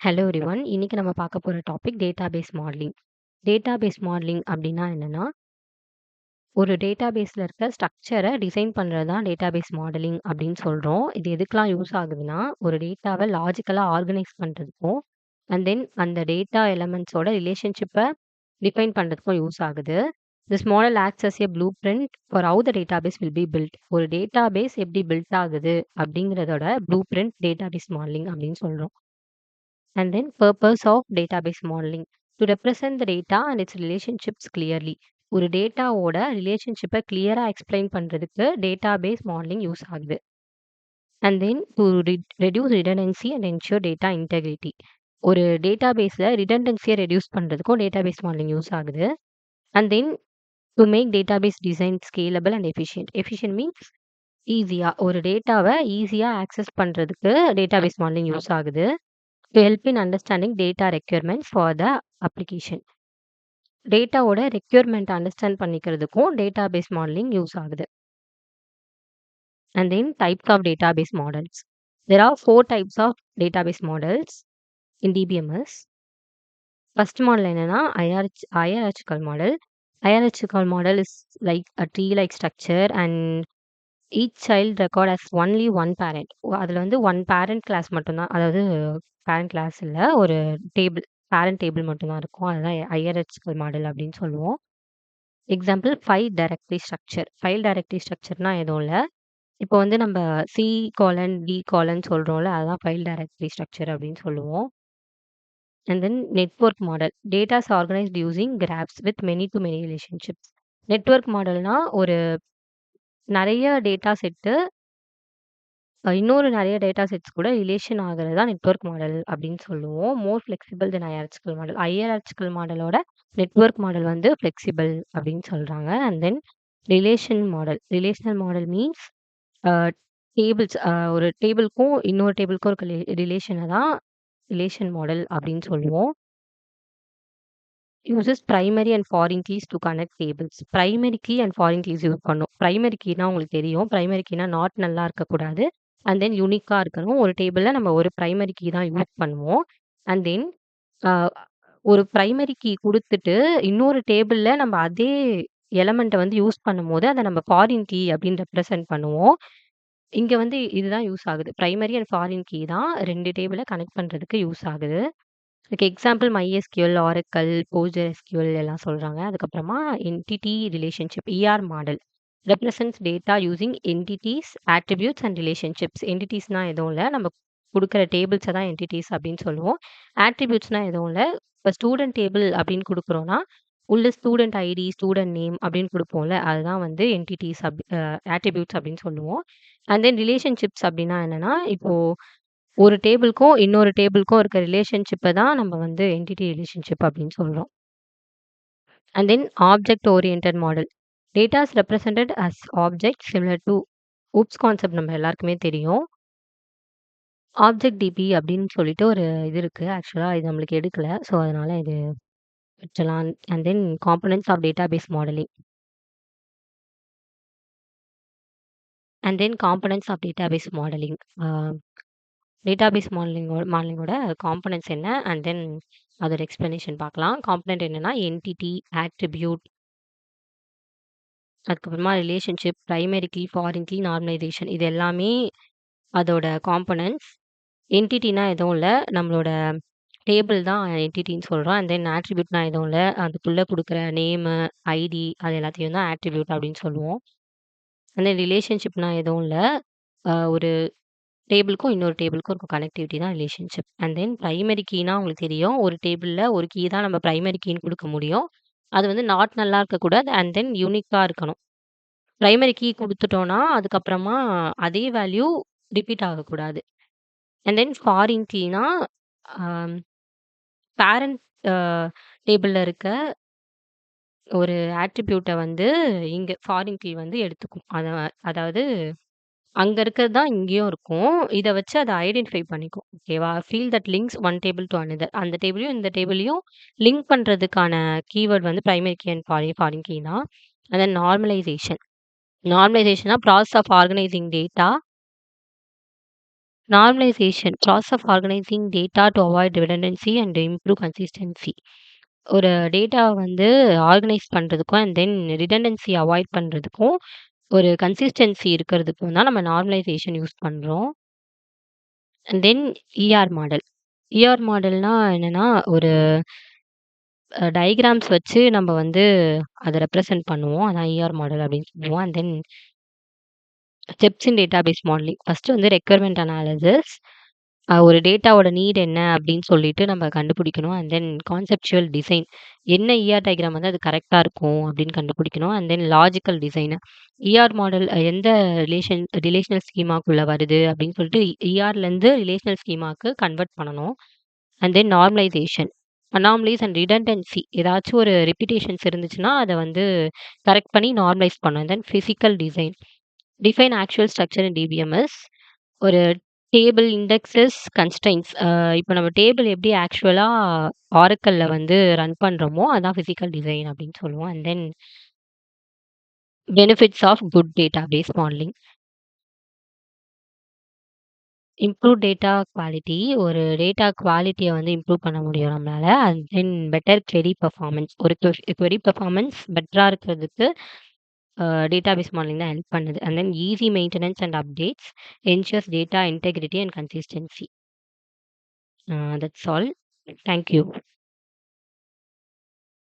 Hello everyone. இன்னைக்கு நம்ம பார்க்க போற topic database modelling. Database modelling அப்படின்னா என்னன்னா, ஒரு டேட்டாபேஸ்ல இருக்க ஸ்ட்ரக்சர டிசைன் பண்றது தான் டேட்டாபேஸ் மாடலிங் அப்படின்னு சொல்றோம். இது எதுக்கெல்லாம் யூஸ் ஆகுதுன்னா, ஒரு டேட்டாவ லாஜிக்கலா ஆர்கனைஸ் பண்றதுக்கும், அண்ட் தென் அந்த டேட்டா எலமெண்ட்ஸோட ரிலேஷன்ஷிப்ப டிஃபைன் பண்றதுக்கும் யூஸ் ஆகுது. This model acts as a blueprint for how the database will be built. ஒரு டேட்டாபேஸ் எப்படி பில்ட் ஆகுது அப்படிங்கிறதோட ப்ளூ பிரிண்ட் டேட்டாபேஸ் மாடலிங் அப்படின்னு சொல்றோம். And then purpose of database modeling to represent the data and its relationships clearly. ஒரு டேட்டாவோட ரிலேஷன்ஷிப்பை கிளியரா explain பண்றதுக்கு டேட்டாபேஸ் மாடலிங் யூஸ் ஆகுது. And then to reduce redundancy and ensure data integrity. ஒரு டேட்டாபேஸ்ல ரிடண்டன்சியை ரெடியூஸ் பண்றதுக்கும் டேட்டாபேஸ் மாடலிங் யூஸ் ஆகுது. And then to make database design scalable and efficient. Efficient means ஈஸியா ஒரு டேட்டாவை ஈஸியா ஆக்சஸ் பண்றதுக்கு டேட்டாபேஸ் மாடலிங் யூஸ் ஆகுது. To help in understanding data requirements for the application. டேட்டாவோட ரெக்யர்மெண்ட் அண்டர்ஸ்டாண்ட் பண்ணிக்கிறதுக்கும் டேட்டாபேஸ் மாடலிங் யூஸ் ஆகுது. And then types of database models. There are 4 types of database models in DBMS. First model என்னன்னா hierarchical model. Hierarchical model is like a tree-like structure and each child record as only one parent. அதுல வந்து one parent class மட்டும்தான், அதாவது parent class இல்ல, ஒரு table parent table மட்டும்தான் இருக்கும். அதுதான் ஹையரார்ச்சிக்கல் மாடல் அப்படின்னு சொல்லுவோம். Example file directory structure. File directory ஸ்ட்ரக்சர்னா எதுவும் இல்லை, இப்போ வந்து நம்ம சி காலன் டி காலன் சொல்றோம்ல, அதுதான் ஃபைல் டைரக்டரி ஸ்ட்ரக்சர் அப்படின்னு சொல்லுவோம். And then network model. Datas organised using graphs with many to many relationships. Network மாடல்னா ஒரு நிறைய டேட்டா செட்டு இன்னொரு நிறைய டேட்டா செட்ஸ் கூட ரிலேஷன் ஆகிறது தான் நெட்வொர்க் மாடல் அப்படின்னு சொல்லுவோம். மோர் ஃப்ளெக்சிபிள் தென் ஹையரார்ச்சிக்கல் மாடல். ஹையரார்ச்சிக்கல் மாடலோட நெட்வொர்க் மாடல் வந்து ஃப்ளெக்சிபிள் அப்படின்னு சொல்றாங்க. And then relational model means tables, ஒரு டேபிளுக்கும் இன்னொரு டேபிளுக்கும் இருக்க ரிலேஷனை தான் ரிலேஷன் மாடல் அப்படின்னு சொல்லுவோம். Uses primary and foreign keys to connect tables. Primary key and foreign keys use பண்ணும். பிரைமரி கீனா உங்களுக்கு தெரியும், பிரைமரி கீனா நாட் நல்லா இருக்கக்கூடாது, அண்ட் தென் யூனிக்கா இருக்கணும். ஒரு டேபிளில் நம்ம ஒரு பிரைமரி கீ தான் யூஸ் பண்ணுவோம். அண்ட் தென் ஒரு பிரைமரி கீ கொடுத்துட்டு இன்னொரு டேபிளில் நம்ம அதே எலமெண்ட்டை வந்து யூஸ் பண்ணும்போது அதை நம்ம ஃபாரின் கீ அப்படின்னு ரெப்ரசென்ட் பண்ணுவோம். இங்கே வந்து இதுதான் யூஸ் ஆகுது. பிரைமரி அண்ட் ஃபாரின் கீ தான் ரெண்டு டேபிளை கனெக்ட் பண்ணுறதுக்கு யூஸ் ஆகுது. அதுக்கு எக்ஸாம்பிள் MySQL, Oracle, PostgreSQL எல்லாம் சொல்றாங்க. அதுக்கப்புறமா entity relationship ER model represents data using entities, attributes and relationships. என்டிட்டிஸ்னா எதுவும் இல்லை, நம்ம கொடுக்குற டேபிள்ஸை தான் என்டிட்டிஸ் அப்படின்னு சொல்லுவோம். ஆட்ரிபியூட்ஸ்னா எதுவும் இல்லை, இப்போ ஸ்டூடெண்ட் டேபிள் அப்படின்னு கொடுக்குறோன்னா உள்ள ஸ்டூடெண்ட் ஐடி, ஸ்டூடெண்ட் நேம் அப்படின்னு கொடுப்போம்ல, அதுதான் வந்து என்டிட்டிஸ் ஆட்ரிபியூட்ஸ் அப்படின்னு சொல்லுவோம். அண்ட் தென் ரிலேஷன்ஷிப்ஸ் அப்படின்னா என்னன்னா, இப்போ ஒரு டேபிளுக்கும் இன்னொரு டேபிளுக்கும் இருக்க ரிலேஷன்ஷிப்பை தான் நம்ம வந்து என்டிட்டி ரிலேஷன்ஷிப் அப்படின்னு சொல்றோம். And then object oriented model. Datas represented as object similar to oops concept நம்ம எல்லாருக்குமே தெரியும். ஆப்ஜெக்ட் டிபி அப்படின்னு சொல்லிட்டு ஒரு இது இருக்கு. ஆக்சுவலாக இது நம்மளுக்கு எடுக்கல, ஸோ அதனால இது வச்சலாம். And then components of database modelling. And then components of database modelling. Database மாடலிங்கோட காம்பனன்ட்ஸ் என்ன, அண்ட் தென் அதோட எக்ஸ்பிளனேஷன் பார்க்கலாம். காம்பனன்ட் என்னன்னா என்டிட்டி, ஆட்ரிபியூட், அதுக்கப்புறமா relationship, primary key, foreign key, normalisation, இது எல்லாமே அதோட காம்பனன்ட்ஸ். என்டிட்டினா எதுவும் இல்லை, நம்மளோட டேபிள் தான் என்டிட்டின்னு சொல்கிறோம். அண்ட் தென் ஆட்ரிபியூட்னா எதுவும் இல்லை, அதுக்குள்ளே கொடுக்குற நேமு, ஐடி, அது எல்லாத்தையும் தான் ஆட்ரிபியூட் அப்படின்னு சொல்லுவோம். அண்ட் தென் ரிலேஷன்ஷிப்னா எதுவும் இல்லை, ஒரு டேபிளுக்கும் இன்னொரு டேபிளுக்கும் இருக்கும் கனெக்டிவிட்டி தான் ரிலேஷன்ஷிப். அண்ட் தென் பிரைமரி கீனா உங்களுக்கு தெரியும், ஒரு டேபிளில் ஒரு கீ தான் நம்ம பிரைமரி கீன்னு கொடுக்க முடியும். அது வந்து நாட் நல்லா இருக்கக்கூடாது, அண்ட் தென் யூனிக்காக இருக்கணும். பிரைமரி கீ கொடுத்துட்டோன்னா அதுக்கப்புறமா அதே வேல்யூ ரிப்பீட் ஆகக்கூடாது. அண்ட் தென் ஃபாரின் கீனா பேரண்ட் டேபிளில் இருக்க ஒரு ஆட்ரிபியூட்டை வந்து இங்கே ஃபாரின் கீ வந்து எடுத்துக்கும். அதாவது அங்க இருக்கிறது தான் இங்கேயும் இருக்கும். இத வச்சு அத ஐடென்டிஃபை பண்ணிக்கும். ஓகேவா? Field that links one table to another. அந்த டேபிளையும் இந்த டேபிளையும் லிங்க் பண்றதுக்கான கீவேர்ட் வந்து primary key and foreign key தான். And then normalisation. நார்மலைசேஷன்னா process of organising data normalisation process of organising data to avoid redundancy and improve consistency. ஒரு டேட்டாவ வந்து ஆர்கனைஸ் பண்றதுக்கும் அண்ட் தென் ரிடண்டன்சி அவாய்ட் பண்றதுக்கும், ஒரு கன்சிஸ்டன்சி இருக்கிறதுக்கும் தான் நம்ம நார்மலைசேஷன் யூஸ் பண்றோம். And then ER model. ER மாடல்னா என்னன்னா, ஒரு டயகிராம்ஸ் வச்சு நம்ம வந்து அத ரெப்ரசன்ட் பண்ணுவோம். அதான் ஈஆர் மாடல் அப்படின்னு சொல்லுவோம். And then steps in database modeling. First வந்து ரெக்யர்மென்ட் அனாலிசிஸ். ஒரு டேட்டாவோட நீட் என்ன அப்படின்னு சொல்லிட்டு நம்ம கண்டுபிடிக்கணும். அண்ட் தென் கான்செப்சுவல் டிசைன். என்ன ஈஆர் டயகிராம் வந்து அது கரெக்ட்டா இருக்கும் அப்படின்னு கண்டுபிடிக்கணும். And then logical design. ER model எந்த ரிலேஷனல் ஸ்கீமாக்குள்ள வருது அப்படின்னு சொல்லிட்டு ஈஆர்லேருந்து ரிலேஷனல் ஸ்கீமாக்கு கன்வெர்ட் பண்ணணும். And then normalization. Anomalies and redundancy ஏதாச்சும் ஒரு ரிப்பிட்டேஷன்ஸ் இருந்துச்சுன்னா, அத வந்து கரெக்ட் பண்ணி நார்மலைஸ் பண்ணணும். Then physical design. Define actual structure in DBMS. ஒரு டேபிள், இண்டெக்ஸஸ், கன்ஸ்ட்ரெயின்ட்ஸ். இப்ப நம்ம டேபிள் எப்படி ஆக்சுவலா ஆரக்கிள்ல வந்து ரன் பண்றோமோ, அதான் பிசிக்கல் டிசைன் அப்படின்னு சொல்லுவோம். And then benefits of good database modeling. Improve data quality. ஒரு டேட்டா குவாலிட்டிய வந்து இம்ப்ரூவ் பண்ண முடியும் நம்மளால. And then better query performance. ஒரு query பெர்ஃபார்மன்ஸ் பெட்டரா இருக்கிறதுக்கு டேட்டாபேஸ் மாடலிங் தான் ஹெல்ப் பண்ணுது. And then easy maintenance and updates. Ensures data integrity and consistency. That's all. Thank you.